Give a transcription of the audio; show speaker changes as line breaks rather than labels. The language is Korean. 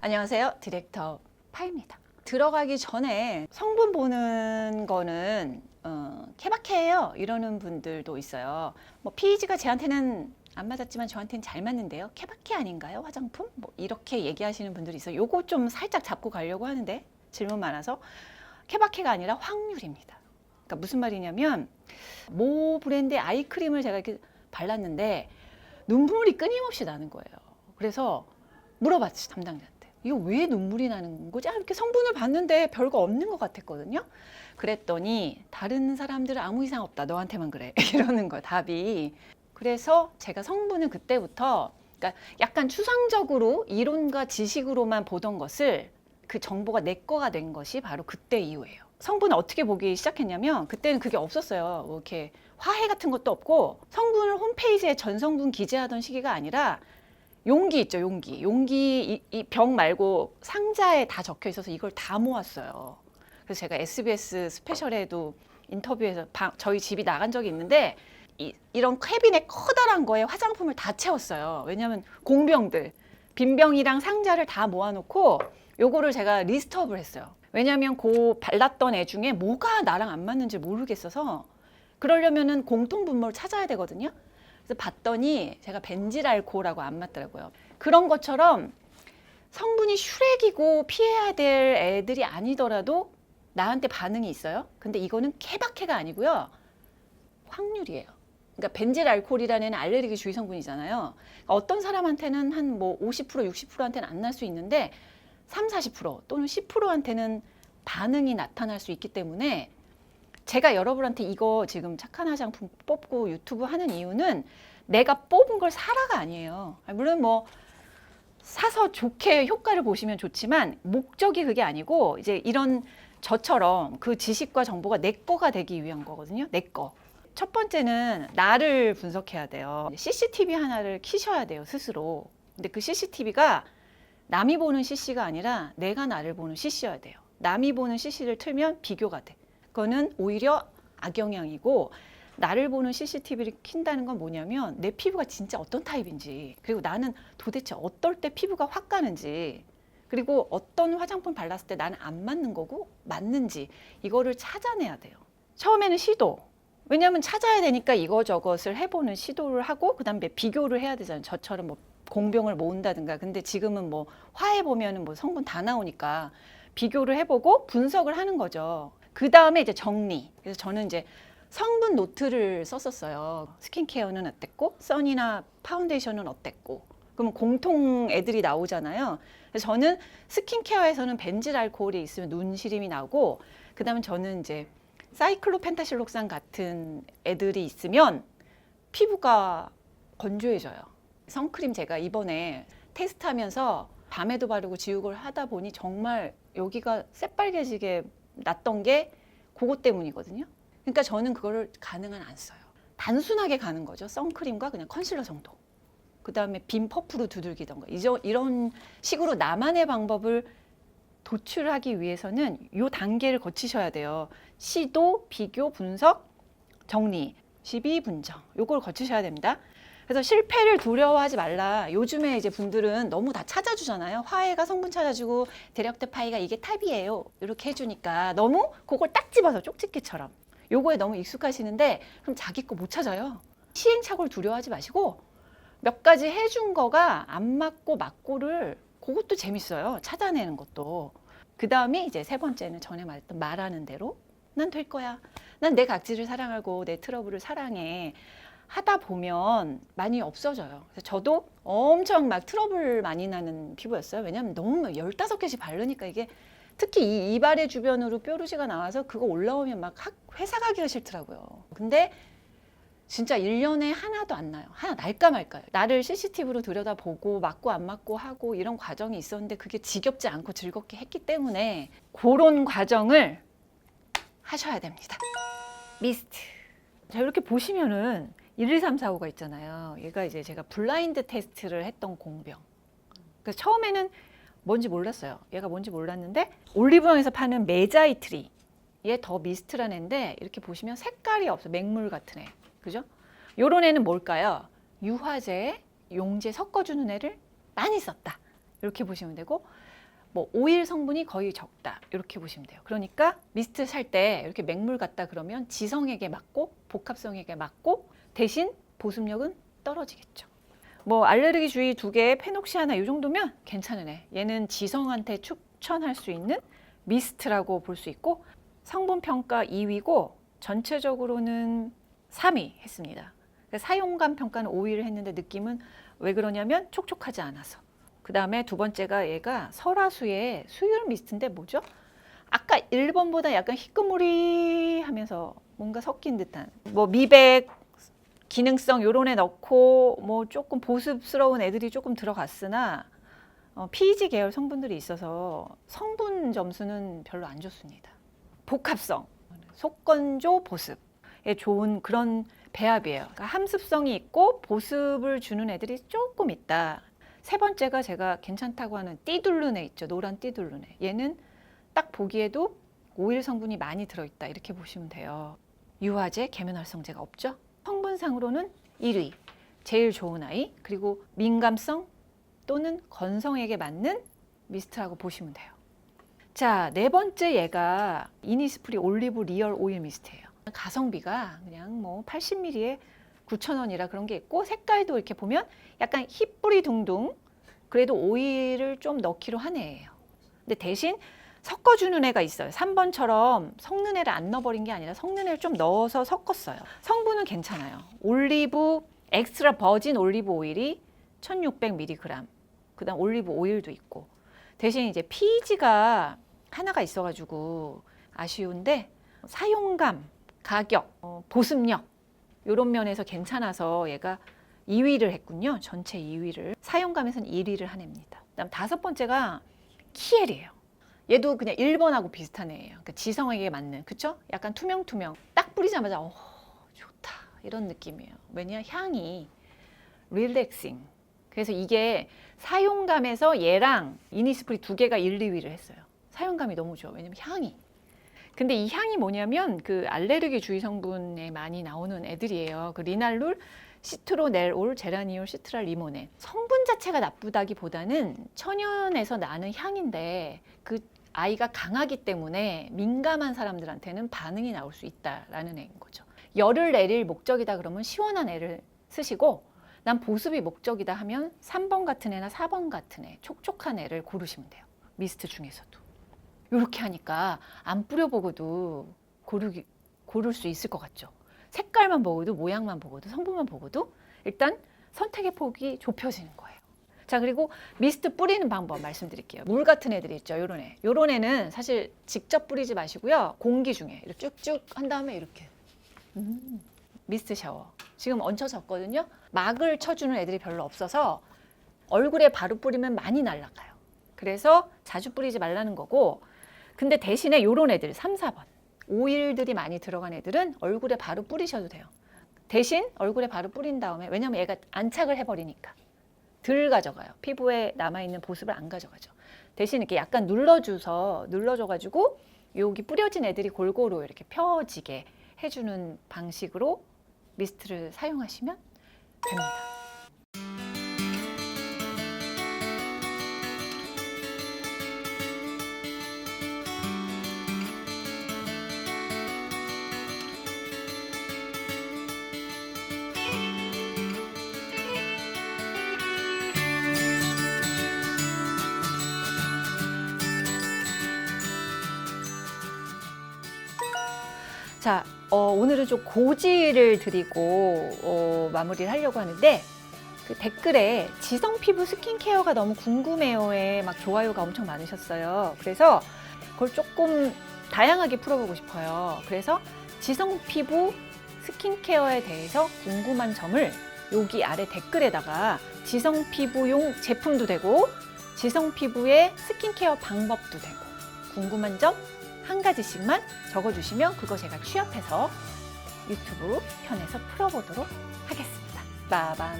안녕하세요. 디렉터 파입니다. 들어가기 전에 성분 보는 거는 케바케예요 이러는 분들도 있어요. 뭐 pH가 쟤한테는 안 맞았지만 저한테는 잘 맞는데요. 케바케 아닌가요? 화장품? 뭐 이렇게 얘기하시는 분들이 있어요. 요거 좀 살짝 잡고 가려고 하는데 질문 많아서 케바케가 아니라 확률입니다. 그러니까 무슨 말이냐면 모 브랜드의 아이크림을 제가 이렇게 발랐는데 눈물이 끊임없이 나는 거예요. 그래서 물어봤지 담당자한테. 이거 왜 눈물이 나는 거지? 이렇게 성분을 봤는데 별거 없는 것 같았거든요. 그랬더니 다른 사람들은 아무 이상 없다. 너한테만 그래. 이러는 거야 답이. 그래서 제가 성분을 그때부터 그러니까 약간 추상적으로 이론과 지식으로만 보던 것을 그 정보가 내 거가 된 것이 바로 그때 이후예요. 성분을 어떻게 보기 시작했냐면 그때는 그게 없었어요. 뭐 이렇게 화해 같은 것도 없고 성분을 홈페이지에 전성분 기재하던 시기가 아니라 용기 있죠, 용기. 용기 이 병 말고 상자에 다 적혀 있어서 이걸 다 모았어요. 그래서 제가 SBS 스페셜에도 인터뷰에서 저희 집이 나간 적이 있는데 이런 캐비넷 커다란 거에 화장품을 다 채웠어요. 왜냐하면 공병들 빈병이랑 상자를 다 모아놓고 요거를 제가 리스트업을 했어요. 왜냐하면 그 발랐던 애 중에 뭐가 나랑 안 맞는지 모르겠어서 그러려면은 공통분모를 찾아야 되거든요. 그래서 봤더니 제가 벤질알코올하고 안 맞더라고요. 그런 것처럼 성분이 슈렉이고 피해야 될 애들이 아니더라도 나한테 반응이 있어요. 근데 이거는 케바케가 아니고요. 확률이에요. 그러니까 벤질알코올이라는 애는 알레르기 주의 성분이잖아요. 그러니까 어떤 사람한테는 한 뭐 50%, 60%한테는 안 날 수 있는데 3, 40% 또는 10%한테는 반응이 나타날 수 있기 때문에 제가 여러분한테 이거 지금 착한 화장품 뽑고 유튜브 하는 이유는 내가 뽑은 걸 사라가 아니에요. 물론 뭐 사서 좋게 효과를 보시면 좋지만 목적이 그게 아니고 이제 이런 저처럼 그 지식과 정보가 내 거가 되기 위한 거거든요. 내 거. 첫 번째는 나를 분석해야 돼요. CCTV 하나를 켜셔야 돼요, 스스로. 근데 그 CCTV가 남이 보는 CC가 아니라 내가 나를 보는 CC여야 돼요. 남이 보는 CC를 틀면 비교가 돼. 그거는 오히려 악영향이고 나를 보는 CCTV를 킨다는 건 뭐냐면 내 피부가 진짜 어떤 타입인지 그리고 나는 도대체 어떨 때 피부가 확 가는지 그리고 어떤 화장품 발랐을 때 나는 안 맞는 거고 맞는지 이거를 찾아내야 돼요. 처음에는 시도. 왜냐하면 찾아야 되니까 이거저것을 해보는 시도를 하고 그 다음에 비교를 해야 되잖아요. 저처럼 뭐 공병을 모은다든가. 근데 지금은 뭐 화해 보면은 뭐 성분 다 나오니까 비교를 해보고 분석을 하는 거죠. 그 다음에 이제 정리. 그래서 저는 이제 성분 노트를 썼었어요. 스킨케어는 어땠고, 선이나 파운데이션은 어땠고. 그러면 공통 애들이 나오잖아요. 그래서 저는 스킨케어에서는 벤질알코올이 있으면 눈 시림이 나고, 그 다음에 저는 이제 사이클로펜타실록산 같은 애들이 있으면 피부가 건조해져요. 선크림 제가 이번에 테스트하면서 밤에도 바르고 지우개를 하다 보니 정말 여기가 새빨개지게 났던 게 그것 때문이거든요. 그러니까 저는 그거를 가능한 안 써요. 단순하게 가는 거죠. 선크림과 그냥 컨실러 정도. 그 다음에 빈 퍼프로 두들기던가. 이런 식으로 나만의 방법을 도출하기 위해서는 이 단계를 거치셔야 돼요. 시도, 비교, 분석, 정리, 시비, 분정. 요걸 거치셔야 됩니다. 그래서 실패를 두려워하지 말라. 요즘에 이제 분들은 너무 다 찾아주잖아요. 화해가 성분 찾아주고 데력트 파이가 이게 탑이에요. 이렇게 해주니까 너무 그걸 딱 집어서 쪽집게처럼. 요거에 너무 익숙하시는데 그럼 자기 거 못 찾아요. 시행착오를 두려워하지 마시고 몇 가지 해준 거가 안 맞고 맞고를 그것도 재밌어요. 찾아내는 것도. 그 다음에 이제 세 번째는 전에 말했던 말하는 대로 난 될 거야. 난 내 각질을 사랑하고 내 트러블을 사랑해. 하다 보면 많이 없어져요. 그래서 저도 엄청 막 트러블 많이 나는 피부였어요. 왜냐하면 너무 15개씩 바르니까 이게 특히 이 이발의 주변으로 뾰루지가 나와서 그거 올라오면 막 회사 가기가 싫더라고요. 근데 진짜 1년에 하나도 안 나요. 하나 날까 말까요. 나를 CCTV로 들여다보고 맞고 안 맞고 하고 이런 과정이 있었는데 그게 지겹지 않고 즐겁게 했기 때문에 그런 과정을 하셔야 됩니다. 미스트. 자, 이렇게 보시면은 1, 2, 3, 4, 5가 있잖아요. 얘가 이제 제가 블라인드 테스트를 했던 공병. 그래서 처음에는 뭔지 몰랐어요. 얘가 뭔지 몰랐는데 올리브영에서 파는 메자이트리 얘 더 미스트라는 애인데 이렇게 보시면 색깔이 없어. 맹물 같은 애. 그죠? 요런 애는 뭘까요? 유화제, 용제 섞어주는 애를 많이 썼다. 이렇게 보시면 되고 뭐 오일 성분이 거의 적다 이렇게 보시면 돼요. 그러니까 미스트 살 때 이렇게 맹물 같다 그러면 지성에게 맞고 복합성에게 맞고 대신 보습력은 떨어지겠죠. 뭐 알레르기 주의 2개, 페녹시 하나 이 정도면 괜찮은 애. 얘는 지성한테 추천할 수 있는 미스트라고 볼 수 있고 성분 평가 2위고 전체적으로는 3위 했습니다. 사용감 평가는 5위를 했는데 느낌은 왜 그러냐면 촉촉하지 않아서. 그 다음에 두 번째가 얘가 설화수의 수율 미스트인데 뭐죠? 아까 1번보다 약간 희끄무리하면서 뭔가 섞인 듯한 뭐 미백, 기능성 요런 애 넣고 뭐 조금 보습스러운 애들이 조금 들어갔으나 PEG 계열 성분들이 있어서 성분 점수는 별로 안 좋습니다. 복합성, 속건조 보습에 좋은 그런 배합이에요. 그러니까 함습성이 있고 보습을 주는 애들이 조금 있다. 세 번째가 제가 괜찮다고 하는 띠둘룬 애 있죠. 노란 띠둘룬 애. 얘는 딱 보기에도 오일 성분이 많이 들어있다 이렇게 보시면 돼요. 유화제, 계면활성제가 없죠. 성분상으로는 1위, 제일 좋은 아이, 그리고 민감성 또는 건성에게 맞는 미스트라고 보시면 돼요. 자, 네 번째 얘가 이니스프리 올리브 리얼 오일 미스트예요. 가성비가 그냥 뭐 80ml에 9,000원이라 그런 게 있고 색깔도 이렇게 보면 약간 힙뿌리 둥둥 그래도 오일을 좀 넣기로 한 애예요. 근데 대신 섞어주는 애가 있어요. 3번처럼 섞는 애를 안 넣어버린 게 아니라 섞는 애를 좀 넣어서 섞었어요. 성분은 괜찮아요. 올리브 엑스트라 버진 올리브 오일이 1600mg 그 다음 올리브 오일도 있고 대신 이제 PEG가 하나가 있어가지고 아쉬운데 사용감, 가격, 보습력 이런 면에서 괜찮아서 얘가 2위를 했군요. 전체 2위를. 사용감에서는 1위를 한 애입니다. 그다음 다섯 번째가 키엘이에요. 얘도 그냥 1번하고 비슷한 애예요. 그러니까 지성에게 맞는, 그쵸? 약간 투명투명. 딱 뿌리자마자 좋다 이런 느낌이에요. 왜냐 향이 릴렉싱. 그래서 이게 사용감에서 얘랑 이니스프리 2개가 1, 2위를 했어요. 사용감이 너무 좋아. 왜냐면 향이. 근데 이 향이 뭐냐면 그 알레르기 주의 성분에 많이 나오는 애들이에요. 그 리날룰, 시트로넬올, 제라니올, 시트랄 리모넨. 성분 자체가 나쁘다기보다는 천연에서 나는 향인데 그 아이가 강하기 때문에 민감한 사람들한테는 반응이 나올 수 있다라는 애인 거죠. 열을 내릴 목적이다 그러면 시원한 애를 쓰시고 난 보습이 목적이다 하면 3번 같은 애나 4번 같은 애, 촉촉한 애를 고르시면 돼요. 미스트 중에서도. 이렇게 하니까 안 뿌려보고도 고를 수 있을 것 같죠. 색깔만 보고도 모양만 보고도 성분만 보고도 일단 선택의 폭이 좁혀지는 거예요. 자, 그리고 미스트 뿌리는 방법 말씀드릴게요. 물 같은 애들이 있죠. 요런 애. 요런 애는 사실 직접 뿌리지 마시고요. 공기 중에 이렇게 쭉쭉 한 다음에 이렇게 미스트 샤워. 지금 얹혀졌거든요. 막을 쳐주는 애들이 별로 없어서 얼굴에 바로 뿌리면 많이 날아가요. 그래서 자주 뿌리지 말라는 거고 근데 대신에 요런 애들 3, 4번 오일들이 많이 들어간 애들은 얼굴에 바로 뿌리셔도 돼요. 대신 얼굴에 바로 뿌린 다음에 왜냐면 얘가 안착을 해버리니까 덜 가져가요. 피부에 남아있는 보습을 안 가져가죠. 대신 이렇게 약간 눌러줘가지고 여기 뿌려진 애들이 골고루 이렇게 펴지게 해주는 방식으로 미스트를 사용하시면 됩니다. 자, 오늘은 좀 고지를 드리고 마무리를 하려고 하는데 그 댓글에 지성 피부 스킨케어가 너무 궁금해요에 막 좋아요가 엄청 많으셨어요. 그래서 그걸 조금 다양하게 풀어보고 싶어요. 그래서 지성 피부 스킨케어에 대해서 궁금한 점을 여기 아래 댓글에다가 지성 피부용 제품도 되고 지성 피부의 스킨케어 방법도 되고 궁금한 점 한 가지씩만 적어주시면 그거 제가 취합해서 유튜브 편에서 풀어보도록 하겠습니다. 빠밤.